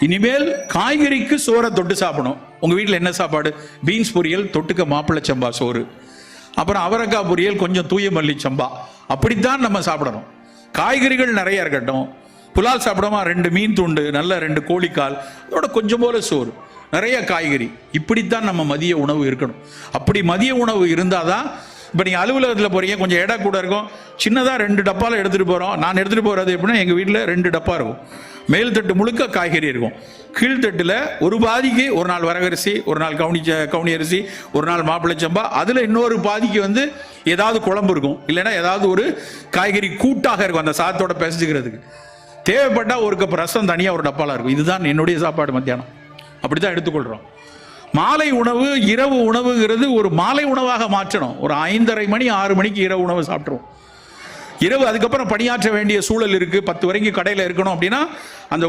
இனிமேல் காய்கறிக்கு சோறை தொட்டு சாப்பிடணும். உங்க வீட்டில் என்ன சாப்பாடு? பீன்ஸ் பொரியல், தொட்டுக்க மாப்பிள்ளை சம்பா சோறு, அப்புறம் அவரைக்காய் பொரியல், கொஞ்சம் தூய மல்லி சம்பா. அப்படித்தான் நம்ம சாப்பிடணும். காய்கறிகள் நிறைய இருக்கட்டும். புலால் சாப்பிடாம 2 மீன் துண்டு, நல்ல 2 கோழிக்கால், அதோட கொஞ்சம் போல சோறு, நிறைய காய்கறி. இப்படித்தான் நம்ம மதிய உணவு இருக்கணும். அப்படி மதிய உணவு இருந்தாதான், இப்போ நீங்கள் அலுவலகத்தில் போறீங்க, கொஞ்சம் எடை கூட இருக்கும், சின்னதாக 2 டப்பாவில் எடுத்துகிட்டு போகிறோம். நான் எடுத்துகிட்டு போகிறது எப்படின்னா, எங்கள் வீட்டில் 2 டப்பா இருக்கும். மேல் தட்டு முழுக்க காய்கறி இருக்கும். கீழ்த்தட்டில் ஒரு பாதிக்கு ஒரு நாள் வரகரிசி, ஒரு நாள் கவுனி அரிசி, ஒரு நாள் மாப்பிள்ளை சம்பா, அதில் இன்னொரு பாதிக்கு ஏதாவது குழம்பு இருக்கும், இல்லைன்னா ஏதாவது ஒரு காய்கறி கூட்டாக இருக்கும் அந்த சாதத்தோட பிசைஞ்சுக்கிறதுக்கு. தேவைப்பட்டால் ஒரு கப் ரசம் தனியாக ஒரு டப்பாவில் இருக்கும். இதுதான் என்னுடைய சாப்பாடு மத்தியானம். அப்படி தான் எடுத்துக்கொள்கிறோம். மாலை உணவு, இரவு உணவுங்கிறது ஒரு மாலை உணவாக மாற்றணும். ஒரு 5:30 மணி 6 மணிக்கு இரவு உணவு சாப்பிட்ருவோம். இரவு அதுக்கப்புறம் பணியாற்ற வேண்டிய சூழல் இருக்குது. 10 வரைக்கும் கடையில் இருக்கணும் அப்படின்னா அந்த